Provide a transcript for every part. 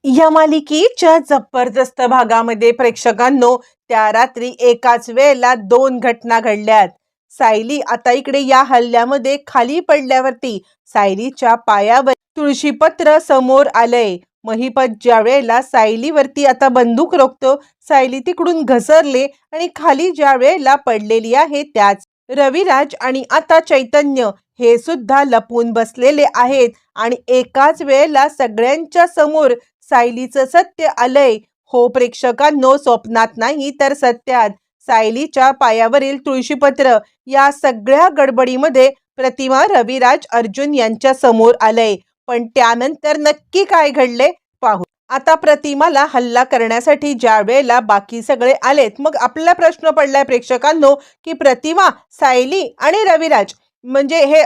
या मालिकेच्या जबरदस्त भागामध्ये प्रेक्षकांनो त्या रात्री एकाच वेळेला दोन घटना घडल्यात। सायली आता इकडे या हल्ल्यामध्ये खाली पडल्यावरती सायलीच्या पायावर तुळशीपत्र समोर आलंय। महिपत ज्या वेळेला सायलीवरती आता बंदूक रोखतो, सायली तिकडून घसरले आणि खाली ज्या वेळेला पडलेली आहे त्याच रविराज आणि आता चैतन्य हे सुद्धा लपून बसलेले आहेत आणि एकाच वेळेला सगळ्यांच्या समोर सायलीचं सत्य आलंय। हो प्रेक्षकांनो, स्वप्नात नाही तर सत्यात सायलीच्या पायावरील तुळशीपत्र या सगळ्या गडबडीमध्ये प्रतिमा रविराज अर्जुन यांच्या समोर आलंय। पण त्यानंतर नक्की काय घडले पाहू। आता प्रतिमाला हल्ला करण्यासाठी ज्या वेळेला बाकी सगळे आलेत, मग आपला प्रश्न पडलाय प्रेक्षकांनो की प्रतिमा, सायली आणि रविराज म्हणजे हे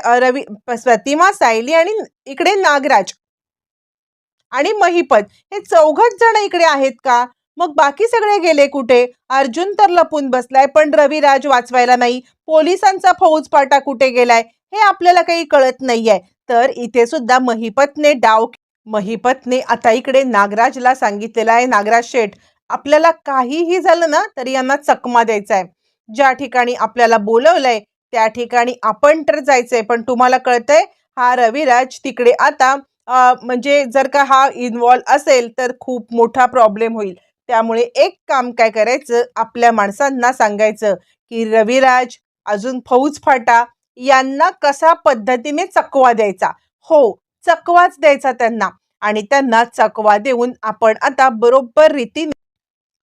प्रतिमा, सायली आणि इकडे नागराज आणि महिपत हे चौघच जण इकडे आहेत का? मग बाकी सगळे गेले कुठे? अर्जुन तर लपून बसलाय, पण रविराज वाचवायला नाही। पोलिसांचा फौजफाटा कुठे गेलाय हे आपल्याला काही कळत नाहीये। तर इथे सुद्धा महिपतने आता इकडे नागराजला सांगितलेलं आहे, नागराज शेठ आपल्याला काहीही झालं ना तरी यांना चकमा द्यायचा आहे। ज्या ठिकाणी आपल्याला बोलवलंय त्या ठिकाणी आपण तर जायचंय, पण तुम्हाला कळतंय हा रविराज तिकडे आता म्हणजे जर का हा इन्व्हॉल्व असेल तर खूप मोठा प्रॉब्लेम होईल। त्यामुळे एक काम काय करायचं, आपल्या माणसांना सांगायचं की रविराज अजून फौजफाटा यांना कसा पद्धतीने चकवा द्यायचा। हो, चकवाच द्यायचा त्यांना आणि त्यांना चकवा देऊन आपण आता बरोबर रीतीने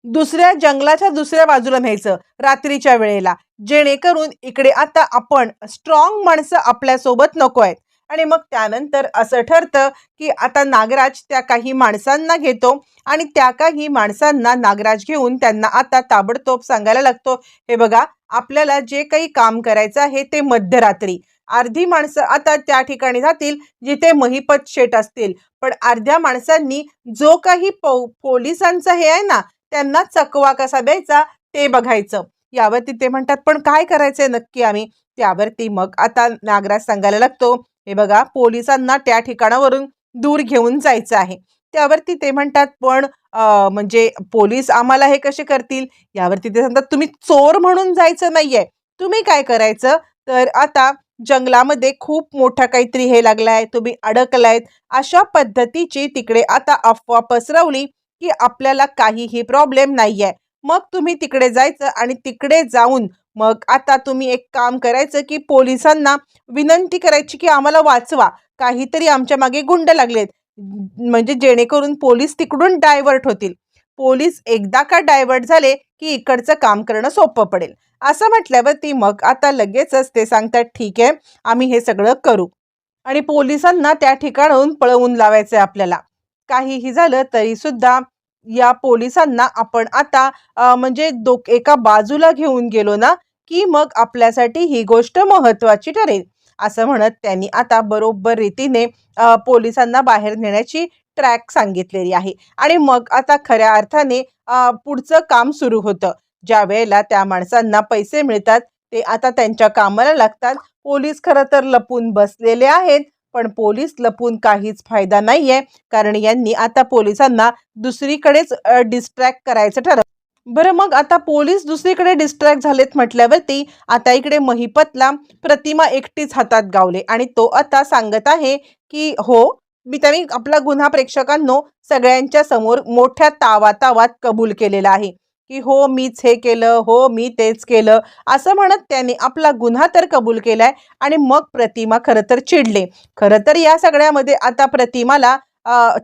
दुसऱ्या जंगलाच्या दुसऱ्या बाजूला न्यायचं रात्रीच्या वेळेला, जेणेकरून इकडे आता आपण स्ट्रॉंग माणसं आपल्या सोबत नको आहेत। आणि मग त्यानंतर असं ठरतं की आता नागराज त्या काही माणसांना घेतो आणि त्या काही माणसांना नागराज घेऊन त्यांना आता ताबडतोब सांगायला लागतो, हे बघा आपल्याला जे काही काम करायचं आहे ते मध्यरात्री। अर्धी माणसं आता त्या ठिकाणी जातील जिथे महिपत शेठ असतील, पण अर्ध्या माणसांनी जो काही पोलिसांचं हे आहे ना त्यांना चकवा कसा द्यायचा ते बघायचं। यावरती ते म्हणतात, पण काय करायचंय नक्की आम्ही? त्यावरती मग आता नागराज सांगायला लागतो, हे बघा पोलिसांना त्या ठिकाणावरून दूर घेऊन जायचं आहे। त्यावरती ते म्हणतात, पण म्हणजे पोलीस आम्हाला हे कसे करतील? यावरती ते सांगतात, तुम्ही चोर म्हणून जायचं नाहीये, तुम्ही काय करायचं तर आता जंगलामध्ये खूप मोठा काहीतरी हे लागलाय, तुम्ही अडकलायत, अशा पद्धतीची तिकडे आता अफवा पसरवली की आपल्याला काहीही प्रॉब्लेम नाहीये। मग तुम्ही तिकडे जायचं आणि तिकडे जाऊन मग आता तुम्ही एक काम करायचं की पोलिसांना विनंती करायची की आम्हाला वाचवा, काहीतरी आमच्या मागे गुंड लागलेत, म्हणजे जेणेकरून पोलीस तिकडून डायव्हर्ट होतील। पोलीस एकदा का डायव्हर्ट झाले की इकडचं काम करणं सोपं पडेल। असं म्हटल्यावरती मग आता लगेचच ते सांगतात, ठीक आहे आम्ही हे सगळं करू आणि पोलिसांना त्या ठिकाणाहून पळवून लावायचंय आपल्याला। काहीही झालं तरी सुद्धा या पोलिसांना आपण आता म्हणजे एका बाजूला घेऊन गेलो ना की मग आपल्यासाठी ही गोष्ट महत्त्वाची ठरेल। असं म्हणत त्यांनी आता बरोबर रीतीने पोलिसांना बाहेर नेण्याची ट्रॅक सांगितलेली आहे आणि मग आता खऱ्या अर्थाने पुढचं काम सुरू होतं। ज्या वेळेला त्या माणसांना पैसे मिळतात ते आता त्यांच्या कामाला लागतात। पोलीस खरं तर लपून बसलेले आहेत, पण पोलीस लपून काहीच फायदा नाहीये, कारण यांनी आता पोलिसांना दुसरीकडेच डिस्ट्रॅक्ट करायचं ठरवलं। बरं, मग आता पोलीस दुसरीकडे डिस्ट्रॅक्ट झालेत म्हटल्यावरती आता इकडे महिपतला प्रतिमा एकटीच हातात गावले आणि तो आता सांगत आहे की हो त्यांनी आपला गुन्हा प्रेक्षकांनो सगळ्यांच्या समोर मोठ्या तावातावात कबूल केलेला आहे की हो मीच हे केलं, हो मी तेच केलं, असं म्हणत त्यांनी आपला गुन्हा तर कबूल केलाय। आणि मग प्रतिमा खरं तर चिडले। खरं तर या सगळ्यामध्ये आता प्रतिमाला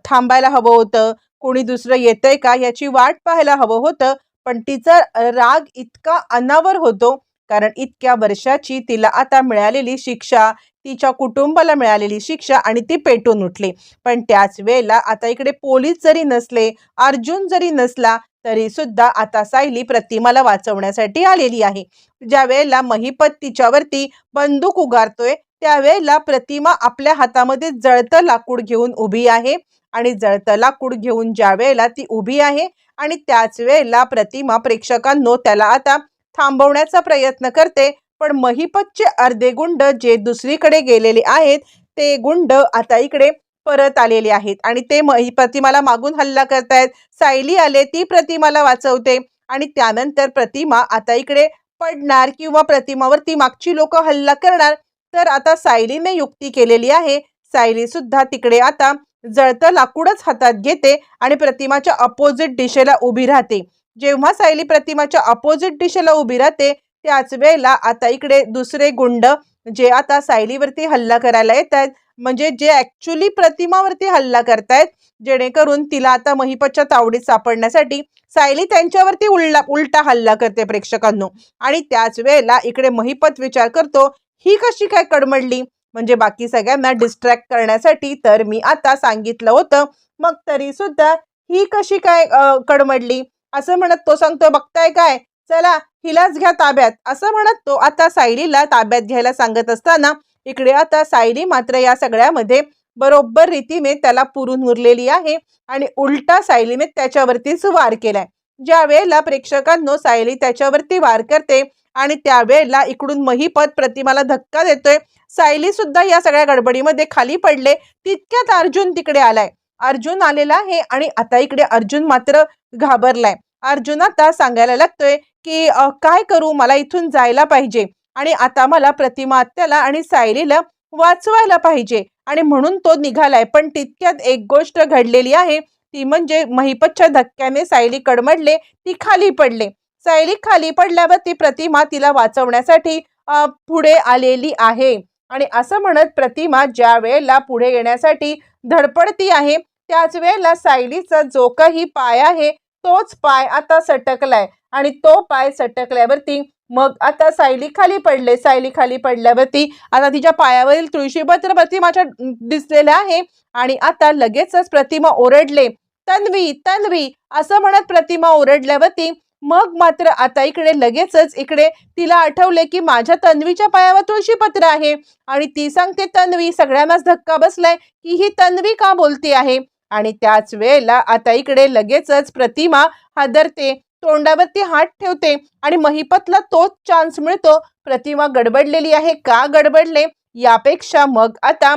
थांबायला हवं होतं, कोणी दुसरं येतंय का याची वाट पाहायला हवं होतं, पण तिचा राग इतका अनावर होतो कारण इतक्या वर्षाची तिला आता मिळालेली शिक्षा, तिच्या कुटुंबाला मिळालेली शिक्षा आणि ती पेटून उठली। पण त्याच वेळेला आता इकडे पोलीस जरी नसले, अर्जुन जरी नसला तरी सुद्धा आता सायली प्रतिमाला वाचवण्यासाठी आलेली आहे। ज्या वेळेला महिपत तिच्यावरती बंदूक उगारतोय त्यावेळेला प्रतिमा आपल्या हातामध्ये जळतं लाकूड घेऊन उभी आहे आणि जळतं लाकूड घेऊन ज्या वेळेला ती उभी आहे आणि त्याच वेळेला प्रतिमा प्रेक्षकांनो त्याला आता थांबवण्याचा प्रयत्न करते, पण महिपतचे अर्धे गुंड जे दुसरीकडे गेलेले आहेत ते गुंड आता इकडे परत आलेले आहेत आणि ते प्रतिमाला मागून हल्ला करतायत. सायली आले, ती प्रतिमाला वाचवते आणि त्यानंतर प्रतिमा आता इकडे पडणार किंवा प्रतिमावरती मागची लोक हल्ला करणार. तर आता सायलीने युक्ती केलेली आहे. सायली सुद्धा तिकडे आता जळतं लाकूडच हातात घेते आणि प्रतिमाच्या अपोजिट दिशेला उभी राहते. जेव्हा सायली प्रतिमाच्या अपोजिट दिशेला उभी राहते त्याच वेळेला आता इकडे दुसरे गुंड जे आता सायलीवरती हल्ला करायला येत आहेत, म्हणजे जे ऍक्च्युली प्रतिमावरती हल्ला करतायत, जेणेकरून तिला आता महिपतच्या तावडीत सापडण्यासाठी सायली त्यांच्यावरती उलटा हल्ला करते प्रेक्षकांनो. आणि त्याच वेळेला इकडे महिपत विचार करतो, ही कशी काय कडमडली, म्हणजे बाकी सगळ्यांना डिस्ट्रॅक्ट करण्यासाठी तर मी आता सांगितलं होतं, मग तरी सुद्धा ही कशी काय कडमडली असं म्हणत तो सांगतो, बघताय काय, चला हिलाच घ्या ताब्यात असं म्हणत तो आता सायलीला ताब्यात घ्यायला सांगत असताना इकडे आता सायली मात्र या सगळ्यामध्ये बरोबर रीतीने त्याला पुरून उरलेली आहे आणि उलटा सायलीने त्याच्यावरतीच वार केलाय. ज्या वेळेला प्रेक्षकांनो सायली त्याच्यावरती वार करते आणि त्यावेळेला इकडून महिपत प्रतिमाला धक्का देतोय. सायली सुद्धा या सगळ्या गडबडीमध्ये खाली पडले. तितक्यात अर्जुन तिकडे आलाय. अर्जुन आलेला आहे आणि आता इकडे अर्जुन मात्र घाबरलाय. अर्जुन आता सांगायला लागतोय की काय करू, मला इथून जायला पाहिजे आणि आता मला प्रतिमा आत्याला आणि सायलीला वाचवायला पाहिजे आणि म्हणून तो निघालाय. पण तितक्यात एक गोष्ट घडलेली आहे, ती म्हणजे महिपतच्या धक्क्याने सायली कडमडले, ती खाली पडले. सायली खाली पडल्यावर ती प्रतिमा तिला वाचवण्यासाठी पुढे आलेली आहे आणि असं म्हणत प्रतिमा ज्या वेळेला पुढे येण्यासाठी धडपडती आहे त्याच वेळेला सायलीचा जो काही पाय आहे तोच पाय आता सटकलाय आणि तो पाय सटकल्यावरती मग आता सायली खाली पडले. सायली खाली पडल्यावरती आता तिच्या पायावरील तुळशीपत्र प्रतिमाच्या दिसलेलं आहे आणि आता लगेचच प्रतिमा ओरडले, तन्वी तन्वी असं म्हणत प्रतिमा ओरडल्यावरती मग मात्र आता इकडे लगेचच इकडे तिला आठवले की माझ्या तन्वीच्या पायावर तुळशीपत्र आहे आणि ती सांगते, तन्वी, सगळ्यांनाच धक्का बसलाय की ही तन्वी का बोलते आहे. आणि त्याच वेळेला आता इकडे लगेचच प्रतिमा हादरते, तोंडावरती हात ठेवते आणि महिपतला तोच चान्स मिळतो. प्रतिमा गडबडलेली आहे, का गडबडले यापेक्षा मग आता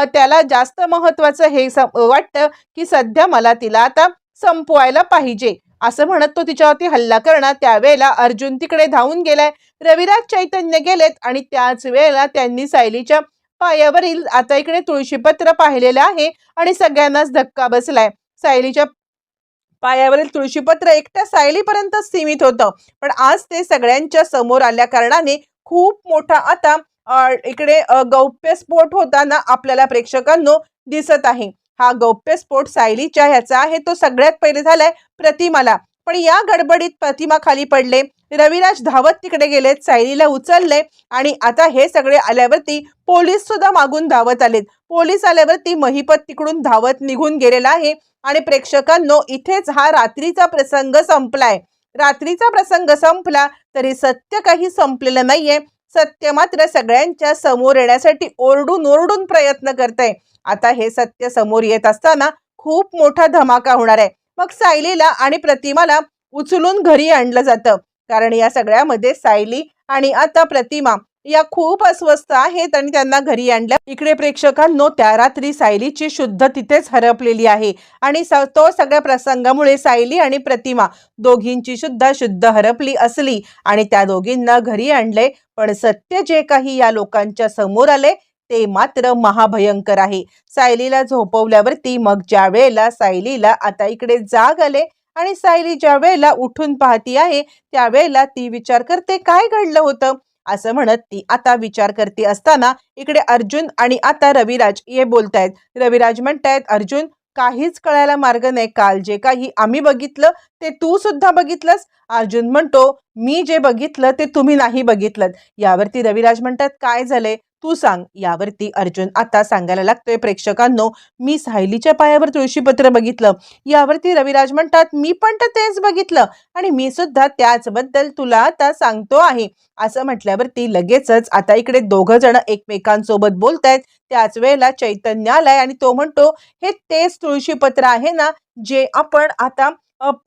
त्याला जास्त महत्वाचं हे वाटतं की सध्या मला तिला आता संपवायला पाहिजे असं म्हणत तो तिच्यावरती हल्ला करणार. त्यावेळेला अर्जुन तिकडे धावून गेलाय. रविराज, चैतन्य गेलेत आणि त्याच वेळेला त्यांनी सायलीच्या पायावरील आता इकडे तुळशीपत्र पाहिलेलं आहे आणि सगळ्यांनाच धक्का बसलाय. सायलीच्या पायावरील तुळशीपत्र एकट्या सायलीपर्यंत सीमित होतं, पण आज ते सगळ्यांच्या समोर आल्या कारणाने खूप मोठा आता इकडे गौप्यस्फोट होताना आपल्याला प्रेक्षकांनो दिसत आहे. हा गौप्यस्फोट सायलीच्या ह्याचा आहे, तो सगळ्यात पहिले झालाय प्रतिमाला. पण या गडबडीत प्रतिमा खाली पडले. रविराज धावत तिकडे गेलेत, सायलीला उचलले आणि आता हे सगळे आल्यावरती पोलीस सुद्धा मागून धावत आलेत. पोलीस आल्यावरती महिपत तिकडून धावत निघून गेलेला आहे आणि प्रेक्षकांनो इथेच हा रात्रीचा प्रसंग संपलाय. रात्रीचा प्रसंग संपला तरी सत्य काही संपलेलं नाहीये. सत्य मात्र सगळ्यांच्या समोर येण्यासाठी ओरडून ओरडून प्रयत्न करतंय. आता हे सत्य समोर येत असताना खूप मोठा धमाका होणार आहे. मग सायलीला आणि प्रतिमाला उचलून घरी आणलं जातं, कारण या सगळ्यामध्ये सायली आणि आता प्रतिमा या खूप अस्वस्थ आहेत आणि त्यांना घरी आणलं. इकडे प्रेक्षकांनो त्या रात्री सायलीची शुद्ध तिथेच हरपलेली आहे आणि तो सगळ्या प्रसंगामुळे सायली आणि प्रतिमा दोघींची सुद्धा शुद्ध हरपली असली आणि त्या दोघींना घरी आणले. पण सत्य जे काही या लोकांच्या समोर आले ते मात्र महाभयंकर आहे. सायलीला झोपवल्यावरती मग ज्या वेळेला सायलीला आता इकडे जाग आले आणि सायली ज्या वेळेला उठून पाहती आहे त्यावेळेला ती विचार करते, काय घडलं होतं असं म्हणत ती आता विचार करते असताना इकडे अर्जुन आणि आता रविराज हे बोलतायत. रविराज म्हणतायत, अर्जुन, काहीच कळायला मार्ग नाही. काल जे काही आम्ही बघितलं ते तू सुद्धा बघितलंस. अर्जुन म्हणतो, मी जे बघितलं ते तुम्ही नाही बघितलं. यावरती रविराज म्हणतात, काय झालंय तू सांग. यावरती अर्जुन आता सांगायला लागतोय, प्रेक्षकांनो, मी सायलीच्या पायावर तुळशीपत्र बघितलं. यावरती रविराज म्हणतात, मी पण तर तेच बघितलं आणि मी सुद्धा त्याचबद्दल तुला आता सांगतो आहे. असं म्हटल्यावरती लगेचच आता इकडे दोघं जण एकमेकांसोबत बोलतायत. त्याच वेळेला चैतन्य आलाय आणि तो म्हणतो, हे तेच तुळशीपत्र आहे ना जे आपण आता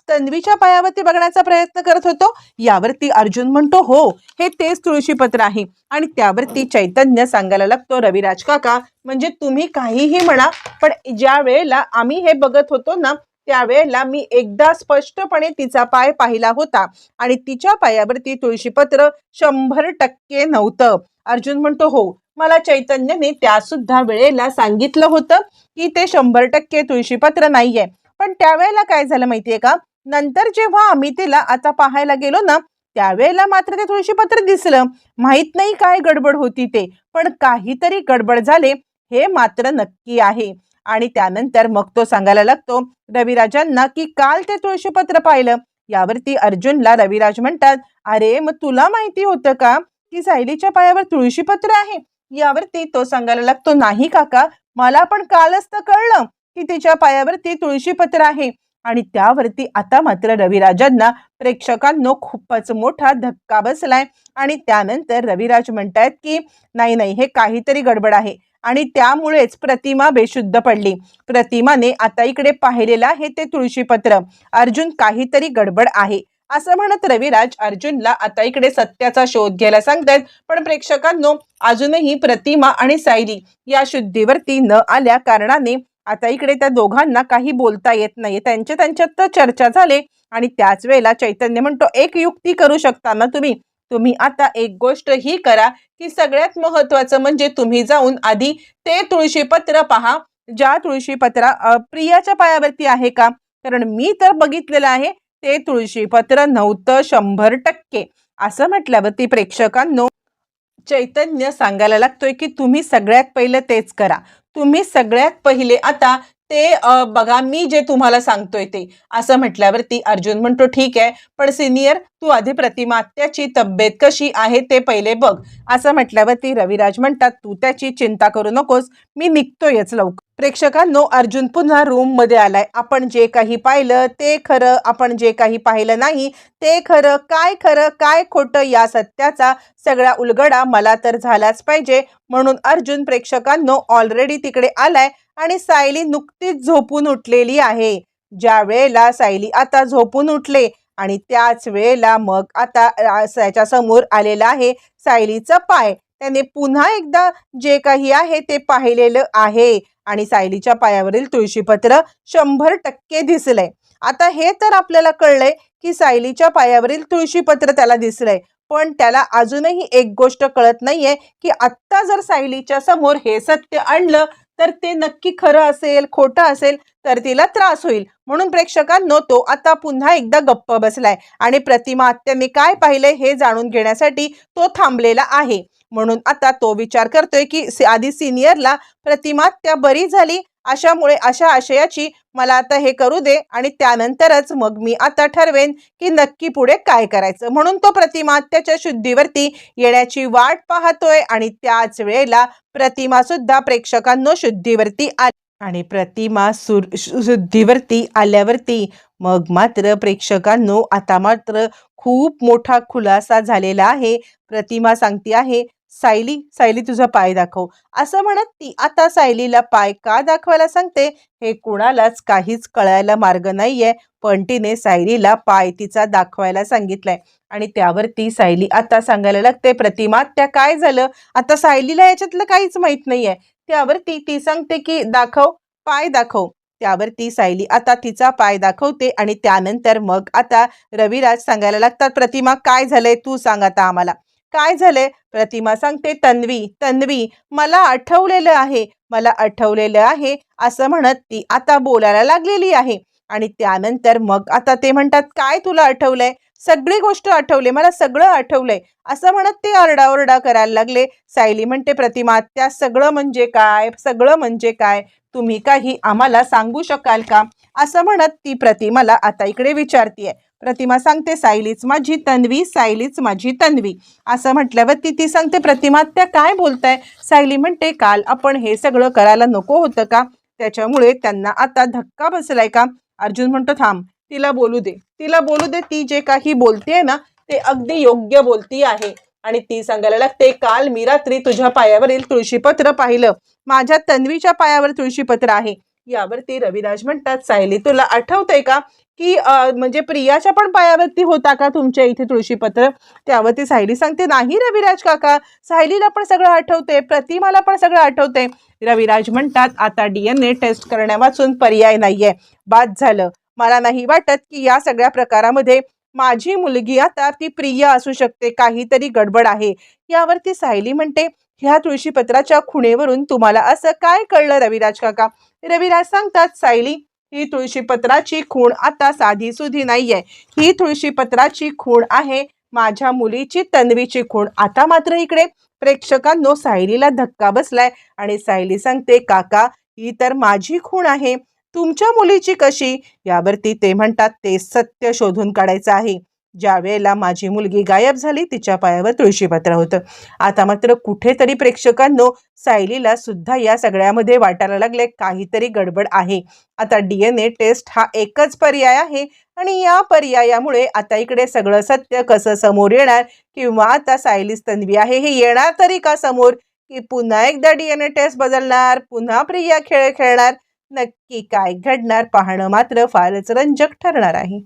तन्वीच्या पायावरती बघण्याचा प्रयत्न करत होतो. यावरती अर्जुन म्हणतो हो, हे तेच तुळशीपत्र आहे. आणि त्यावरती चैतन्य सांगायला लागतो, रविराज काका म्हणजे तुम्ही काहीही म्हणा, पण ज्या वेळेला आम्ही हे बघत होतो ना, त्यावेळेला मी एकदा स्पष्टपणे तिचा पाय पाहिला होता आणि तिच्या पायावरती तुळशीपत्र 100% नव्हतं. अर्जुन म्हणतो हो, मला चैतन्यने त्या सुद्धा वेळेला सांगितलं होतं की ते 100% तुळशीपत्र नाहीये. पण त्यावेळेला काय झालं माहितीये का, नंतर जेव्हा आम्ही तिला आता पाहायला गेलो ना, त्यावेळेला मात्र ते तुळशीपत्र दिसलं. माहित नाही काय गडबड होती ते, पण काहीतरी गडबड झाले हे मात्र नक्की आहे. आणि त्यानंतर मग तो सांगायला लागतो रविराजांना की काल ते तुळशीपत्र पाहिलं. यावरती अर्जुनला रविराज म्हणतात, अरे मग तुला माहिती होतं का की सायलीच्या पायावर तुळशीपत्र आहे? यावरती तो सांगायला लागतो, नाही काका, मला पण कालच तर कळलं की तिच्या पायावरती तुळशीपत्र आहे. आणि त्यावरती आता मात्र रविराजांना प्रेक्षकांनो खूपच मोठा धक्का बसलाय. आणि त्यानंतर रविराज म्हणतायत की नाही नाही, हे काहीतरी गडबड आहे. आणि त्यामुळेच प्रतिमा बेशुद्ध पडली. प्रतिमाने आता इकडे पाहिलेलं आहे ते तुळशीपत्र. अर्जुन काहीतरी गडबड आहे असं म्हणत रविराज अर्जुनला आता इकडे सत्याचा शोध घ्यायला सांगतायत. पण प्रेक्षकांनो, अजूनही प्रतिमा आणि सायली या शुद्धीवरती न आल्या कारणाने आता इकडे त्या दोघांना काही बोलता येत नाही. त्यांच्यात तर चर्चा झाले. आणि त्याच वेळेला चैतन्य म्हणतो, एक युक्ती करू शकता ना तुम्ही आता एक गोष्ट ही करा की सगळ्यात महत्वाचं म्हणजे तुम्ही जाऊन आधी ते तुळशीपत्र पहा, ज्या तुळशीपत्रा प्रियाच्या पायावरती आहे का, कारण मी तर बघितलेलं आहे ते तुळशीपत्र नव्हतं 100%. असं म्हटल्यावरती प्रेक्षकांनो चैतन्य सांगायला लागतोय की तुम्ही सगळ्यात पहिले तेच करा. तुम्ही सगळ्यात पहिले आता ते बघा, मी जे तुम्हाला सांगतोय ते. असं म्हटल्यावरती अर्जुन म्हणतो ठीक आहे, पण सिनियर तू आधी प्रतिमा आत्याची तब्येत कशी आहे ते पहिले बघ. असं म्हटल्यावरती रविराज म्हणतात, तू त्याची चिंता करू नकोस, मी निघतोयच लवकर. प्रेक्षकांनो, अर्जुन पुन्हा रूम मध्ये आलाय. आपण जे काही पाहिलं ते खरं, आपण जे काही पाहिलं नाही ते खरं काय खोटं या सत्याचा सगळा उलगडा मला तर झालाच पाहिजे. म्हणून अर्जुन प्रेक्षकांनो ऑलरेडी तिकडे आलाय आणि सायली नुकतीच झोपून उठलेली आहे. ज्या वेळेला सायली आता झोपून उठले आणि त्याच वेळेला मग आता त्याच्या समोर आलेला आहे सायलीचा पाय. त्याने पुन्हा एकदा जे काही आहे ते पाहिलेलं आहे आणि सायलीच्या पायावरील तुळशीपत्र 100% दिसलंय. आता हे तर आपल्याला कळलंय की सायलीच्या पायावरील तुळशीपत्र त्याला दिसलंय, पण त्याला अजूनही एक गोष्ट कळत नाहीये की आत्ता जर सायलीच्या समोर हे सत्य आणलं तर ते नक्की खरं असेल खोटं असेल तर तिला त्रास होईल. म्हणून प्रेक्षकांनो तो आता पुन्हा एकदा गप्प बसलाय आणि प्रतिमा आत्याने काय पाहिलंय हे जाणून घेण्यासाठी तो थांबलेला आहे. म्हणून आता तो विचार करतोय की आधी सिनियरला प्रतिमा आत्या बरी झाली अशामुळे अशा आशयाची मला आता हे करू दे आणि त्यानंतरच मग मी आता ठरवेन की नक्की पुढे काय करायचं. म्हणून तो प्रतिमा आत्याच्या शुद्धीवरती येण्याची वाट पाहतोय. आणि त्याच वेळेला प्रतिमा सुद्धा प्रेक्षकांनो शुद्धीवरती आली. आणि प्रतिमा शुद्धीवरती आल्यावरती मग मात्र प्रेक्षकांनो आता मात्र खूप मोठा खुलासा झालेला आहे. प्रतिमा सांगते आहे, सायली सायली तुझा पाय दाखव. असं म्हणत ती आता सायलीला पाय का दाखवायला सांगते हे कुणालाच काहीच कळायला मार्ग नाहीये. पण तिने सायलीला पाय तिचा दाखवायला सांगितलंय. आणि त्यावरती सायली आता सांगायला लागते, प्रतिमा त्या काय झालं? आता सायलीला याच्यातलं काहीच माहित नाहीये. त्यावरती ती सांगते की दाखव, पाय दाखव. त्यावरती सायली आता तिचा पाय दाखवते आणि त्यानंतर मग आता रविराज सांगायला लागतात, प्रतिमा काय झालंय तू सांग आता आम्हाला, काय झालंय? प्रतिमा सांगते, तन्वी मला आठवलेलं आहे असं म्हणत ती आता बोलायला लागलेली आहे. आणि त्यानंतर मग आता ते म्हणतात, काय तुला आठवलंय? सगळी गोष्ट आठवले, मला सगळं आठवलंय असं म्हणत ते आरडाओरडा करायला लागले. सायली म्हणते, प्रतिमा त्या सगळं म्हणजे काय तुम्ही काही आम्हाला सांगू शकाल का? असं म्हणत ती प्रतिमाला आता इकडे विचारतीये. प्रतिमा सांगते, सायलीच माझी तन्वी. असं म्हटल्यावर ती सांगते, प्रतिमा त्या काय बोलताय? सायली म्हणते, काल आपण हे सगळं करायला नको होतं का? त्याच्यामुळे त्यांना आता धक्का बसलाय का? अर्जुन म्हणतो, थांब, तिला बोलू दे, ती जे काही बोलतेय ना ते अगदी योग्य बोलती आहे. आणि ती सांगायला लागते, काल मी रात्री तुझ्या पायावरील तुळशीपत्र पाहिलं, माझ्या तन्वीच्या पायावर तुळशीपत्र आहे. यावरती रविराज म्हणतात, सायली तुला आठवतंय का की म्हणजे प्रियाच्या पण पायावरती होता का तुमच्या इथे तुळशीपत्र? त्यावरती सायली सांगते, नाही रविराज काका, सायलीला पण सगळं आठवते, प्रतिमाला पण सगळं आठवते. रविराज म्हणतात, आता DNA टेस्ट करण्यावाचून पर्याय नाहीये, बाद झालं. मला नाही वाटत की या सगळ्या प्रकारामध्ये माझी मुलगी आता ती प्रिया असू शकते, काहीतरी गडबड आहे. यावरती सायली म्हणते, ह्या तुळशीपत्राच्या खुणेवरून तुम्हाला असं काय कळलं रविराज काका? रविराज सांगतात, सायली ही तुळशीपत्राची खूण आता साधी सुधी नाहीये, ही तुळशीपत्राची खूण आहे माझ्या मुलीची तन्वीची खूण. आता मात्र इकडे प्रेक्षकांनो सायलीला धक्का बसलाय आणि सायली सांगते, काका ही तर माझी खूण आहे, तुमच्या मुलीची कशी? यावरती ते म्हणतात, ते सत्य शोधून काढायचं आहे. ज्या वेळेला माझी मुलगी गायब झाली तिच्या पायावर तुळशीपत्र होतं. आता मात्र कुठेतरी प्रेक्षकांनो सायलीला सुद्धा या सगळ्यामध्ये वाटायला लागले काहीतरी गडबड आहे. आता DNA टेस्ट हा एकच पर्याय आहे आणि या पर्यायामुळे आता इकडे सगळं सत्य कसं समोर येणार किंवा आता सायलीच तन्वी आहे हे येणार तरी का समोर, की पुन्हा एकदा DNA टेस्ट बदलणार, पुन्हा प्रिया खेळ खेळणार? नक्की काय घडणार पाहणं मात्र फारच रंजक ठरणार आहे.